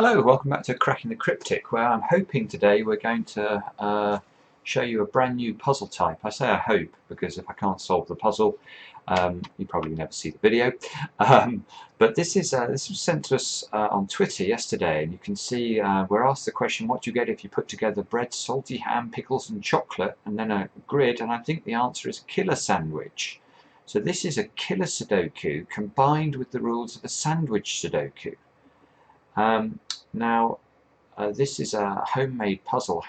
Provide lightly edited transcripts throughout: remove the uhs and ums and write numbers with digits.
Hello, welcome back to Cracking the Cryptic, where I'm hoping today we're going to show you a brand new puzzle type. I say I hope because if I can't solve the puzzle, you probably never see the video. But this was sent to us on Twitter yesterday, and you can see we're asked the question, what do you get if you put together bread, salty ham, pickles and chocolate, and then a grid? And I think the answer is killer sandwich. So this is a killer Sudoku combined with the rules of a sandwich Sudoku. Now, this is a handmade puzzle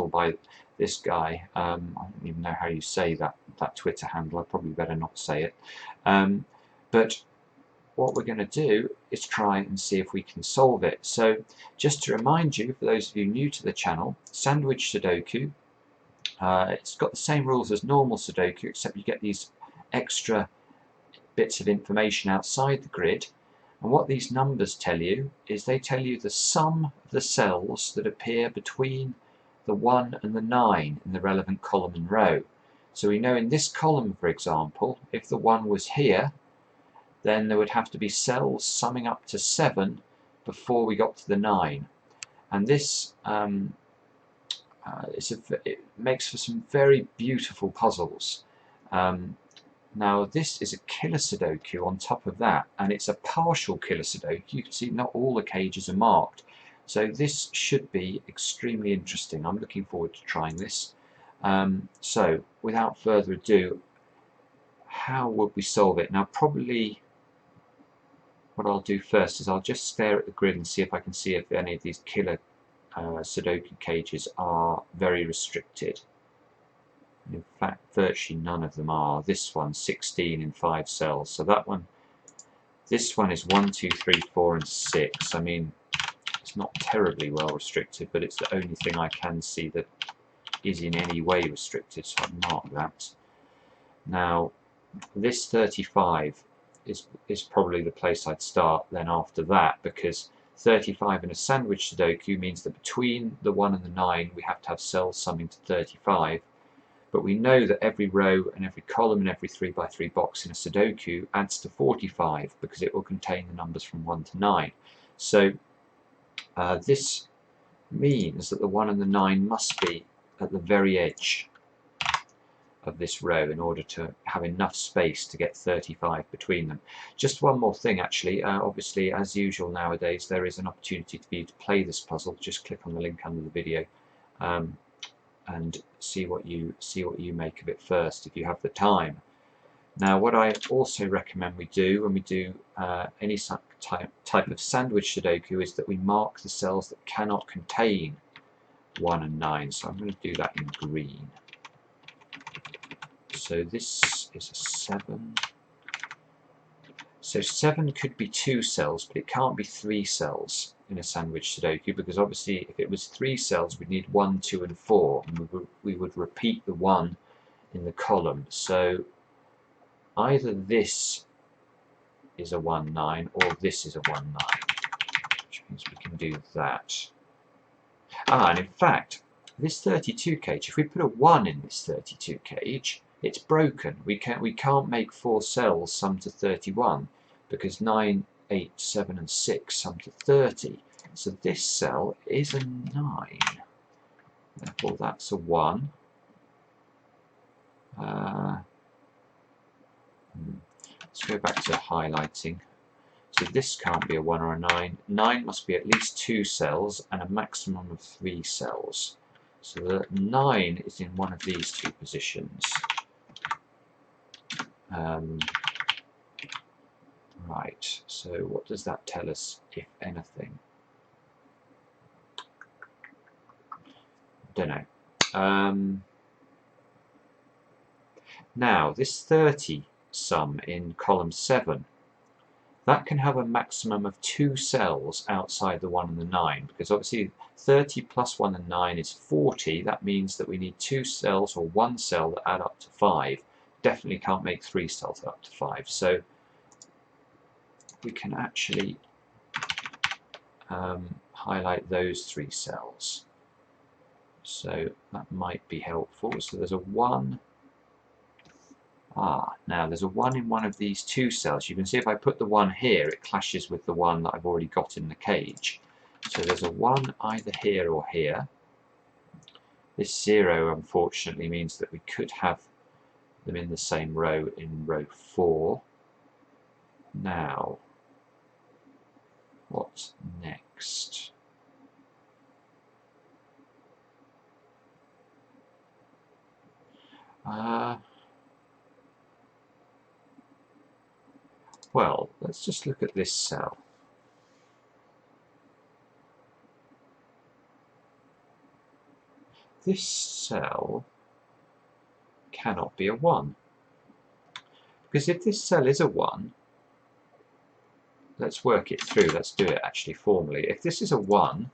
by this guy. I don't even know how you say that Twitter handle. I probably better not say it. But what we're going to do is try and see if we can solve it. So, just to remind you, for those of you new to the channel, Sandwich Sudoku. It's got the same rules as normal Sudoku, except you get these extra bits of information outside the grid. And what these numbers tell you is they tell you the sum of the cells that appear between the 1 and the 9 in the relevant column and row. So we know in this column, for example, if the 1 was here, then there would have to be cells summing up to 7 before we got to the 9. And this it makes for some very beautiful puzzles. Now this is a killer Sudoku on top of that, and it's a partial killer Sudoku. You can see not all the cages are marked. So this should be extremely interesting. I'm looking forward to trying this. So without further ado, how would we solve it? Now probably what I'll do first is I'll just stare at the grid and see if I can see if any of these killer Sudoku cages are very restricted. In fact, virtually none of them are. This one, 16 in 5 cells. So that one, this one is 1, 2, 3, 4, and 6. I mean, it's not terribly well restricted, but it's the only thing I can see that is in any way restricted, so I'll mark that. Now, this 35 is probably the place I'd start then after that, because 35 in a sandwich Sudoku means that between the 1 and the 9 we have to have cells summing to 35. But we know that every row and every column and every 3x3 box in a Sudoku adds to 45 because it will contain the numbers from 1 to 9. So this means that the 1 and the 9 must be at the very edge of this row in order to have enough space to get 35 between them. Just one more thing actually, obviously as usual nowadays there is an opportunity for you to play this puzzle. Just click on the link under the video. And see what you make of it first if you have the time. Now what I also recommend we do when we do any type of sandwich Sudoku is that we mark the cells that cannot contain 1 and 9. So I'm going to do that in green. So this is a 7. So 7 could be 2 cells, but it can't be 3 cells in a sandwich Sudoku, because obviously if it was 3 cells we'd need 1, 2 and 4, and we would repeat the 1 in the column. So either this is a 1, 9 or this is a 1, 9, which means we can do that. And in fact this 32 cage, if we put a 1 in this 32 cage, it's broken. We can't make 4 cells sum to 31 because 9, 8, 7 and 6 sum to 30. So this cell is a 9. Therefore that's a 1. Let's go back to highlighting. So this can't be a 1 or a 9. 9 must be at least 2 cells and a maximum of 3 cells. So the 9 is in one of these 2 positions. Right, so what does that tell us, if anything? Don't know. Now, this 30 sum in column 7, that can have a maximum of 2 cells outside the 1 and the 9, because obviously 30 plus 1 and 9 is 40. That means that we need 2 cells or 1 cell that add up to 5. Definitely can't make 3 cells up to 5. So we can actually highlight those 3 cells. So that might be helpful. So there's a 1. Now there's a 1 in one of these 2 cells. You can see if I put the 1 here, it clashes with the one that I've already got in the cage. So there's a 1 either here or here. This 0 unfortunately means that we could have them in the same row in row 4. Now, what's next? Well, let's just look at this cell. This cell cannot be a 1. Because if this cell is a 1, let's work it through. Let's do it actually formally. If this is a 1,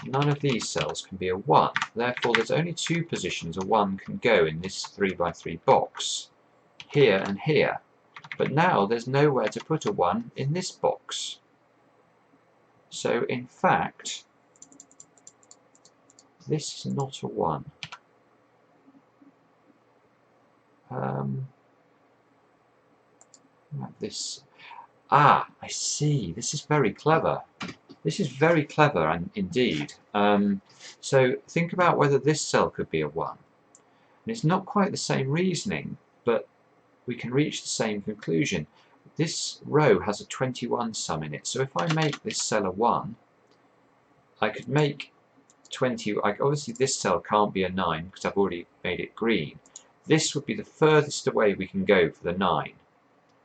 none of these cells can be a 1. Therefore, there's only 2 positions a 1 can go in this 3x3 box, here and here. But now there's nowhere to put a 1 in this box. So in fact, this is not a 1. This. Ah, I see. This is very clever. This is very clever, and indeed. So think about whether this cell could be a 1. And it's not quite the same reasoning, but we can reach the same conclusion. This row has a 21 sum in it, so if I make this cell a 1, I could make 20. Obviously this cell can't be a 9 because I've already made it green. This would be the furthest away we can go for the 9.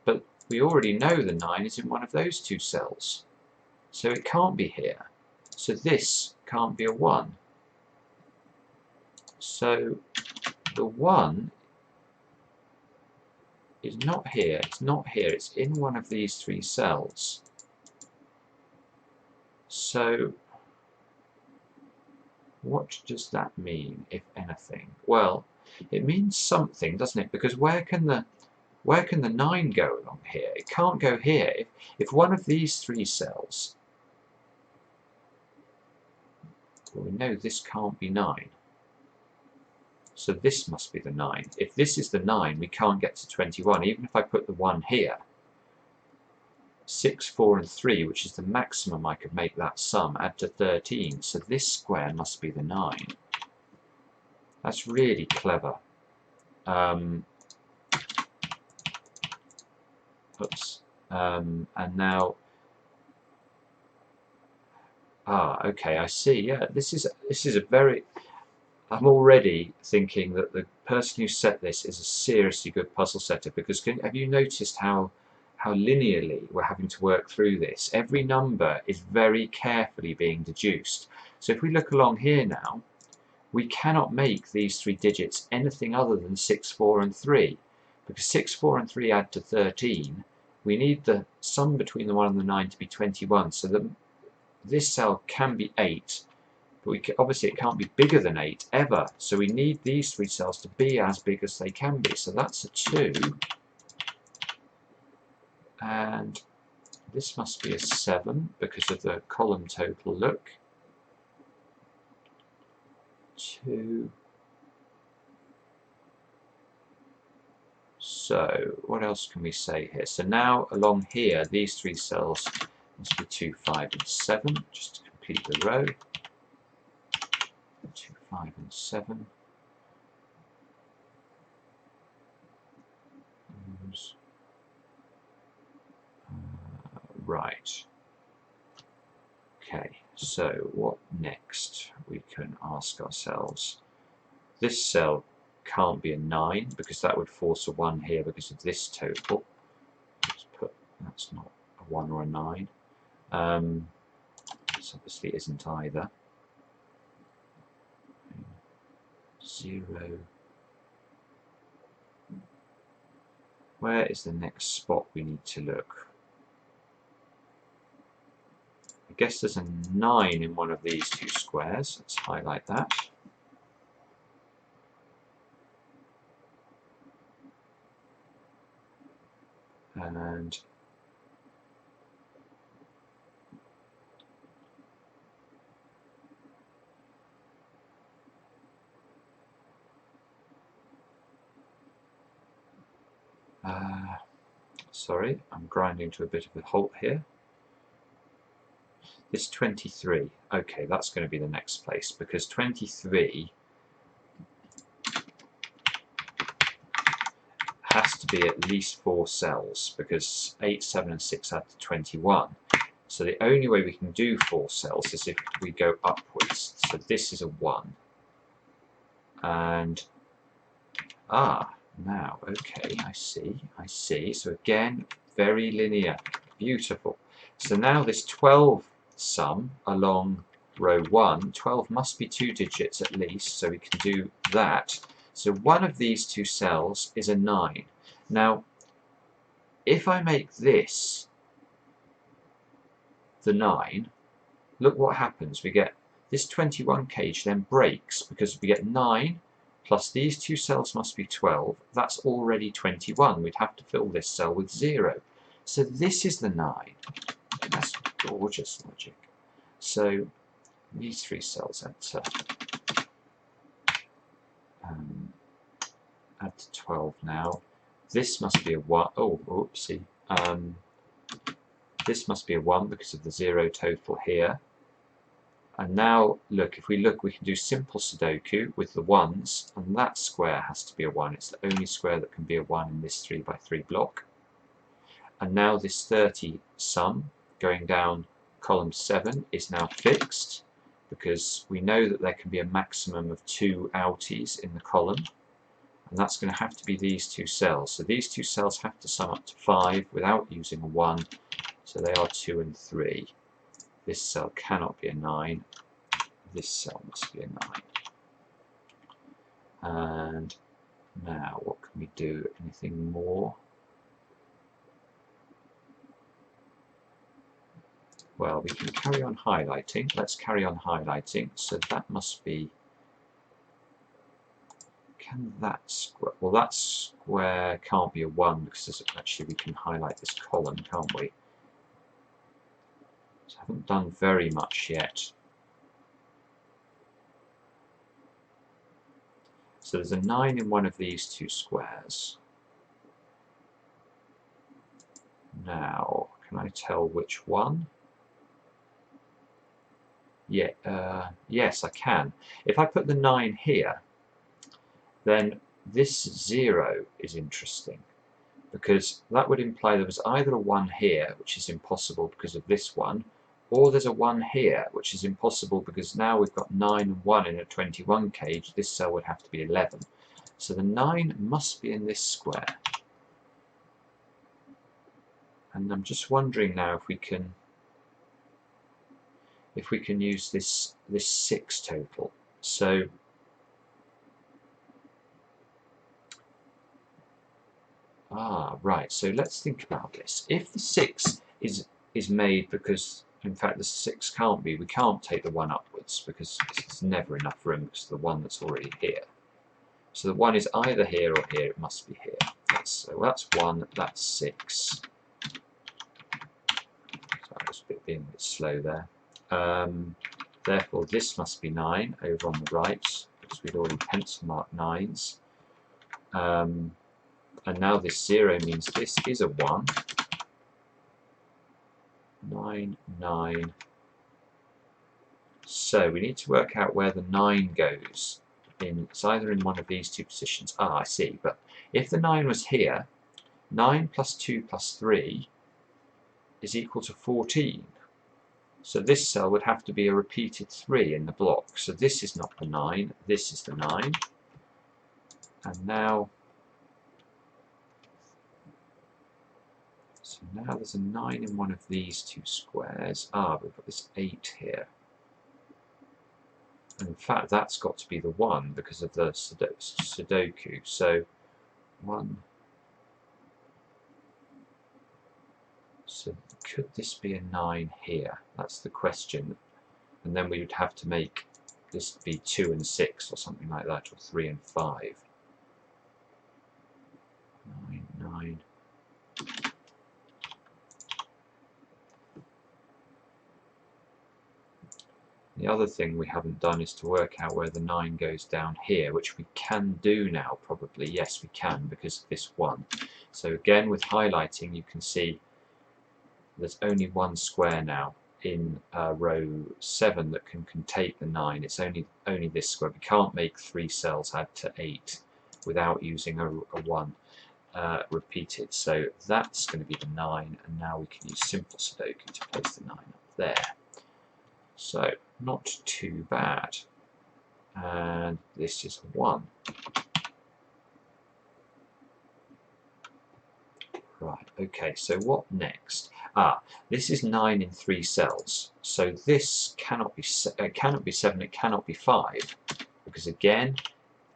But we already know the 9 is in one of those 2 cells. So it can't be here. So this can't be a 1. So the 1 is not here, it's not here, it's in one of these 3 cells. So what does that mean, if anything? Well, it means something, doesn't it? Because where can the 9 go along here? It can't go here. If one of these 3 cells, well, we know this can't be 9. So this must be the 9. If this is the 9, we can't get to 21, even if I put the 1 here. 6, 4 and 3, which is the maximum I could make that sum, add to 13. So this square must be the 9. That's really clever. Oops. And now, okay, I see. Yeah, this is a very. I'm already thinking that the person who set this is a seriously good puzzle setter, because have you noticed how linearly we're having to work through this? Every number is very carefully being deduced. So if we look along here now, we cannot make these 3 digits anything other than 6, 4 and 3, because 6, 4 and 3 add to 13. We need the sum between the 1 and the 9 to be 21, so this cell can be 8, but obviously it can't be bigger than 8 ever, so we need these 3 cells to be as big as they can be. So that's a 2, and this must be a 7 because of the column total look. 2. So what else can we say here? So now along here, these 3 cells must be 2, 5 and 7, just to complete the row. 2, 5 and 7. Right. Okay, so what next? We can ask ourselves. This cell can't be a 9 because that would force a 1 here because of this total. Let's put, that's not a 1 or a 9. This obviously isn't either. 0. Where is the next spot we need to look? I guess there's a 9 in one of these 2 squares. Let's highlight that. And sorry, I'm grinding to a bit of a halt here. This 23, okay, that's going to be the next place, because 23 has to be at least 4 cells, because 8, 7 and 6 add to 21. So the only way we can do 4 cells is if we go upwards. So this is a 1. And, now, okay, I see. So again, very linear, beautiful. So now this 12 sum along row 1, 12 must be 2 digits at least, so we can do that. So one of these 2 cells is a 9. Now, if I make this the 9, look what happens. We get this 21 cage then breaks, because we get 9 plus these 2 cells must be 12. That's already 21. We'd have to fill this cell with 0. So this is the 9. That's gorgeous logic. So these 3 cells enter. Add to 12 now. This must be a 1. Oh, oopsie. This must be a 1 because of the 0 total here. And now, look, if we look, we can do simple Sudoku with the 1s, and that square has to be a 1. It's the only square that can be a 1 in this 3 by 3 block. And now this 30 sum going down column 7 is now fixed, because we know that there can be a maximum of 2 outies in the column, and that's going to have to be these 2 cells. So these 2 cells have to sum up to 5 without using a 1, so they are 2 and 3. This cell cannot be a 9. This cell must be a 9. And now, what can we do? Anything more? Well, we can carry on highlighting. Let's carry on highlighting. So that must be... Can that square... Well, that square can't be a 1 because actually we can highlight this column, can't we? So I haven't done very much yet. So there's a 9 in one of these 2 squares. Now, can I tell which one? Yeah, yes, I can. If I put the 9 here, then this 0 is interesting, because that would imply there was either a 1 here, which is impossible because of this one, or there's a 1 here, which is impossible because now we've got 9 and 1 in a 21 cage. This cell would have to be 11. So the 9 must be in this square. And I'm just wondering now if we can use this 6 total. So right, so let's think about this. If the 6 is made because, in fact, the 6 can't be, we can't take the 1 upwards because there's never enough room because of the 1 that's already here. So the 1 is either here or here, it must be here. So that's 1, that's 6. Sorry, I was being a bit slow there. Therefore, this must be 9 over on the right, because we'd already pencil marked 9s. And now this 0 means this is a 1. 9, 9. So we need to work out where the 9 goes. It's either in one of these 2 positions. I see. But if the 9 was here, 9 plus 2 plus 3 is equal to 14. So this cell would have to be a repeated 3 in the block. So this is not the 9, this is the 9. And now, so now there's a 9 in one of these 2 squares. We've got this 8 here. And in fact, that's got to be the 1 because of the Sudoku. So 1. So could this be a 9 here? That's the question. And then we would have to make this be 2 and 6 or something like that, or 3 and 5. 9, 9. The other thing we haven't done is to work out where the 9 goes down here, which we can do now probably. Yes, we can, because of this 1. So again, with highlighting, you can see there's only 1 square now in row 7 that can contain the 9. It's only this square. We can't make 3 cells add to 8 without using a 1 repeated. So that's going to be the 9, and now we can use simple Sudoku to place the 9 up there. So not too bad. And this is a 1. Right, okay, so what next? This is 9 in 3 cells. So this cannot be 7, it cannot be 5. Because again,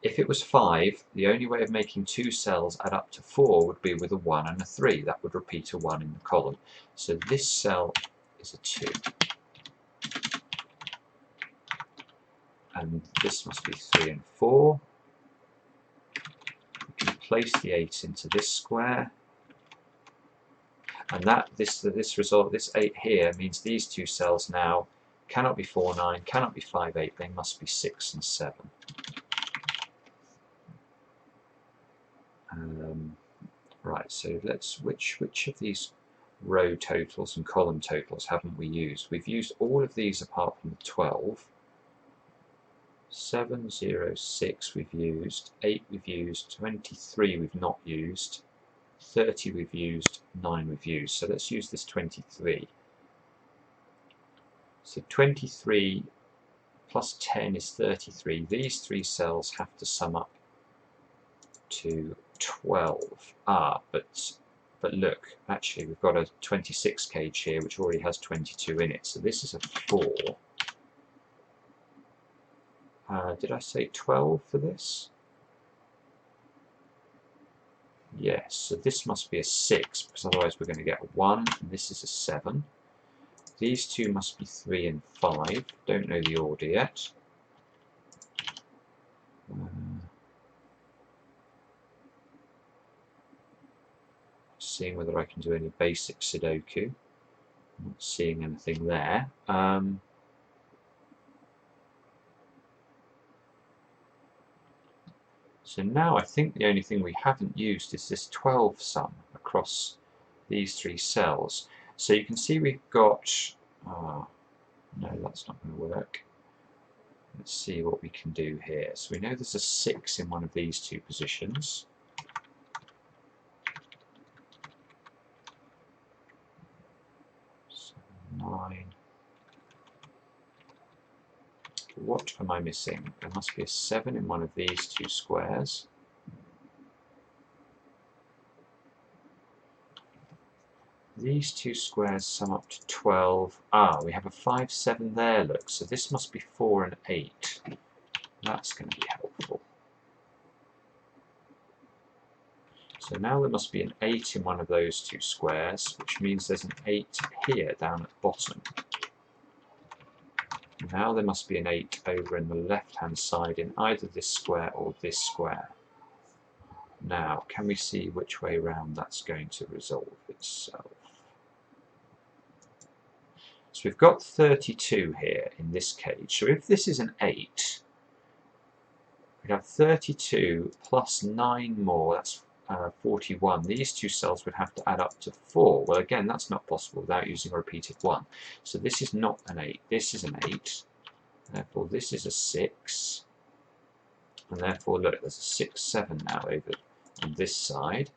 if it was 5, the only way of making 2 cells add up to 4 would be with a 1 and a 3. That would repeat a 1 in the column. So this cell is a 2. And this must be 3 and 4. We can place the 8 into this square. And this 8 here means these 2 cells now cannot be 4, 9, cannot be 5, 8, they must be 6 and 7. Right, so which of these row totals and column totals haven't we used? We've used all of these apart from the 12. 7, 0, 6 we've used, 8 we've used, 23 we've not used, 30 we've used, 9 we've used. So let's use this 23. So 23 plus 10 is 33. These 3 cells have to sum up to 12. But look, actually we've got a 26 cage here which already has 22 in it. So this is a 4. Did I say 12 for this? Yes, so this must be a 6, because otherwise we're going to get a 1, and this is a 7. These 2 must be 3 and 5. Don't know the order yet. Seeing whether I can do any basic Sudoku. Not seeing anything there. So now I think the only thing we haven't used is this 12 sum across these 3 cells. So you can see we've got, no, that's not going to work. Let's see what we can do here. So we know there's a 6 in one of these 2 positions. So 9. What am I missing? There must be a 7 in one of these 2 squares. These 2 squares sum up to 12. We have a 5, 7 there, look. So this must be 4 and 8. That's going to be helpful. So now there must be an 8 in one of those 2 squares, which means there's an 8 here down at the bottom. Now there must be an 8 over in the left-hand side in either this square or this square. Now, can we see which way round that's going to resolve itself? So we've got 32 here in this cage. So if this is an 8, we'd have 32 plus 9 more, that's 41. These 2 cells would have to add up to 4. Well, again, that's not possible without using a repeated 1. So this is not an 8, this is an 8. Therefore, this is a 6. And therefore, look, there's a 6, 7 now over on this side.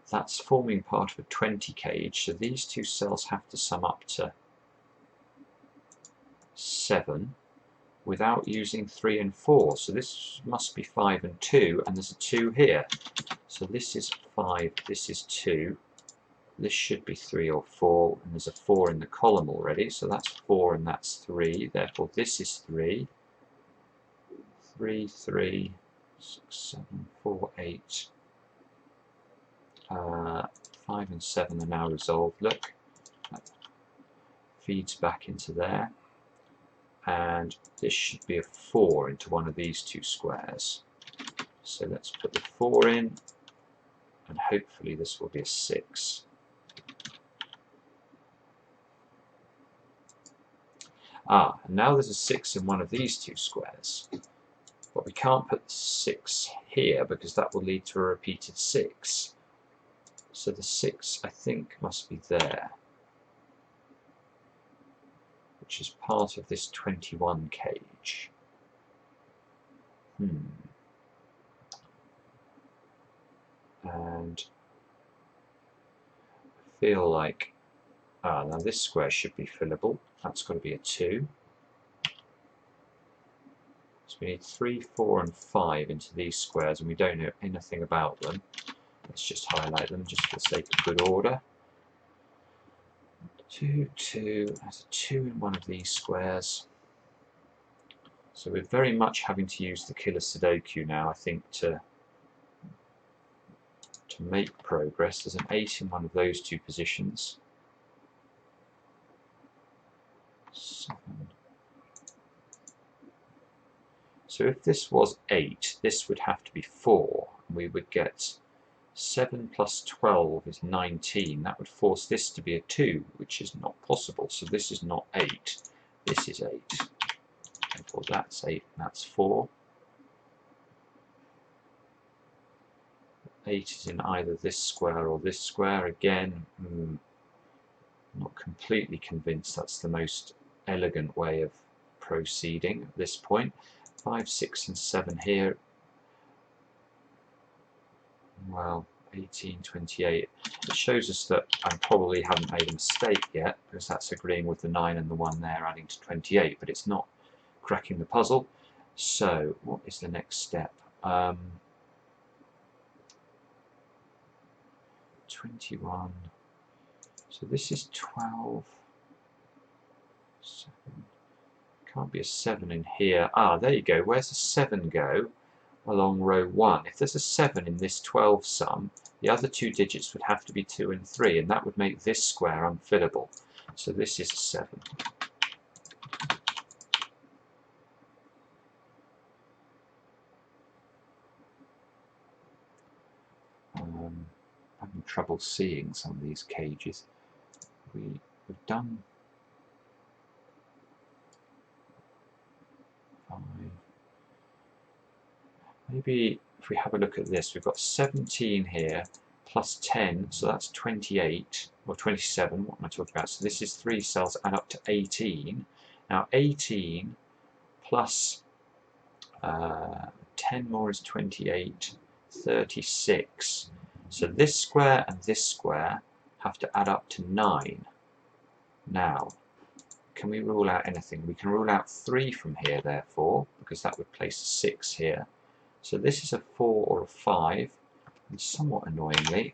That's forming part of a 20 cage, so these 2 cells have to sum up to 7 without using 3 and 4. So this must be 5 and 2, and there's a 2 here. So this is 5, this is 2. This should be 3 or 4, and there's a 4 in the column already, so that's 4 and that's 3. Therefore, this is 3. 3, 3, 6, 7, 4, 8. 5 and 7 are now resolved. Look, that feeds back into there. And this should be a 4 into one of these 2 squares. So let's put the 4 in, and hopefully this will be a 6. And now there's a 6 in one of these 2 squares. But we can't put the 6 here because that will lead to a repeated 6. So the 6, I think, must be there. which is part of this 21 cage. And I feel like, now this square should be fillable. That's got to be a 2. So we need 3, 4 and 5 into these squares, and we don't know anything about them. Let's just highlight them just for the sake of good order. 2, 2, there's a 2 in one of these squares. So we're very much having to use the killer Sudoku now, I think, to make progress. There's an 8 in one of those two positions. 7. So if this was 8, this would have to be 4, and we would get 7 plus 12 is 19. That would force this to be a 2, which is not possible. So this is not 8, this is 8. Therefore that's 8, and that's 4. 8 is in either this square or this square. Again, not completely convinced that's the most elegant way of proceeding at this point. 5, 6 and 7 here. Well, 18, 28. It shows us that I probably haven't made a mistake yet, because that's agreeing with the 9 and the 1 there, adding to 28, but it's not cracking the puzzle. So what is the next step? 21. So this is 12. 7. Can't be a 7 in here. There you go. Where's the 7 go? Along row 1. If there's a 7 in this 12 sum, the other two digits would have to be 2 and 3, and that would make this square unfillable. So this is a 7. Having trouble seeing some of these cages. We've done 5. Maybe if we have a look at this, we've got 17 here plus 10, so that's 28, or 27, what am I talking about? So this is 3 cells, add up to 18. Now 18 plus 10 more is 28, 36. So this square and this square have to add up to 9. Now, can we rule out anything? We can rule out 3 from here, therefore, because that would place a 6 here. So this is a 4 or a 5, and somewhat annoyingly,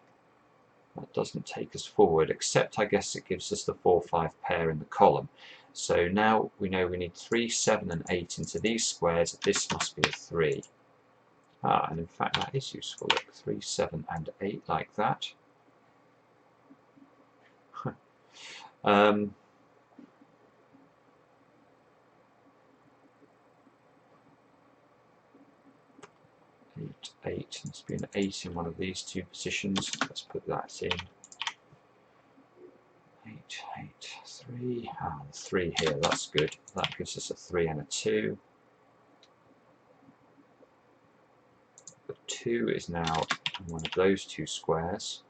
that doesn't take us forward, except I guess it gives us the 4-5 pair in the column. So now we know we need 3, 7 and 8 into these squares. This must be a 3. And in fact that is useful. Look, 3, 7 and 8 like that. 8, 8. Must be an 8 in one of these two positions. Let's put that in. 8, 8, 3. The 3 here, that's good. That gives us a 3 and a 2. The 2 is now in one of those two squares.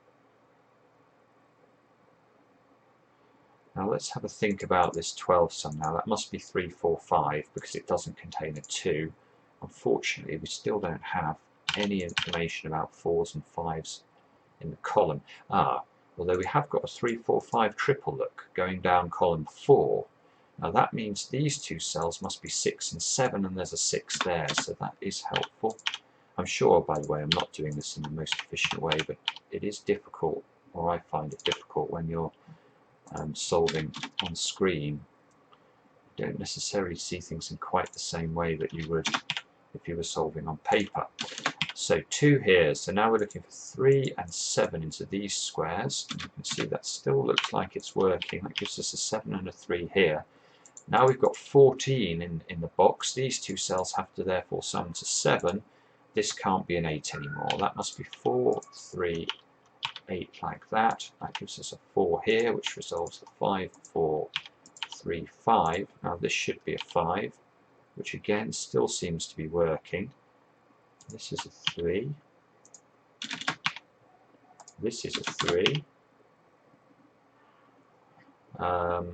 Now let's have a think about this 12 sum now. That must be 3, 4, 5 because it doesn't contain a 2. Unfortunately, we still don't have any information about 4s and 5s in the column. Although we have got a 3, 4, 5 triple look going down column 4. Now that means these two cells must be 6 and 7, and there's a 6 there, so that is helpful. I'm sure, by the way, I'm not doing this in the most efficient way, but it is difficult, or I find it difficult when you're solving on screen. You don't necessarily see things in quite the same way that you would if you were solving on paper. So 2 here, so now we're looking for 3 and 7 into these squares. And you can see that still looks like it's working. That gives us a 7 and a 3 here. Now we've got 14 in the box. These two cells have to therefore sum to 7. This can't be an 8 anymore. That must be 4, 3, 8 like that. That gives us a 4 here, which resolves to 5, 4, 3, 5. Now this should be a 5, which again still seems to be working. This is a 3. This is a 3. 4,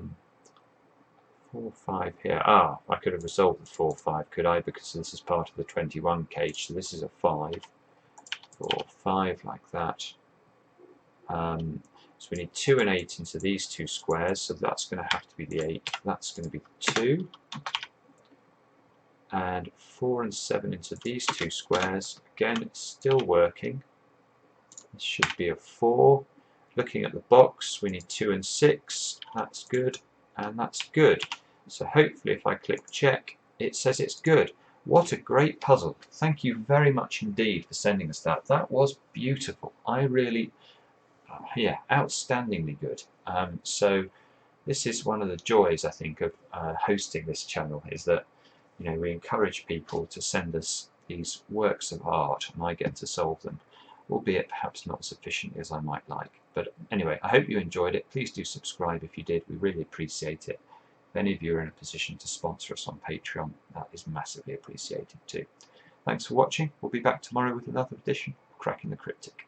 4, 5 here. Ah, I could have resolved the 4, 5, could I? Because this is part of the 21 cage, so this is a 5. 4, 5, like that. So we need 2 and 8 into these two squares, so that's going to have to be the 8. That's going to be 2. And 4 and 7 into these two squares. Again, it's still working. This should be a 4. Looking at the box, we need 2 and 6. That's good, and that's good. So hopefully if I click check, it says it's good. What a great puzzle. Thank you very much indeed for sending us that. That was beautiful. I really, yeah, outstandingly good. So this is one of the joys, I think, of hosting this channel, is that we encourage people to send us these works of art, and I get to solve them, albeit perhaps not as efficiently as I might like. But anyway, I hope you enjoyed it. Please do subscribe if you did. We really appreciate it. If any of you are in a position to sponsor us on Patreon, that is massively appreciated too. Thanks for watching. We'll be back tomorrow with another edition of Cracking the Cryptic.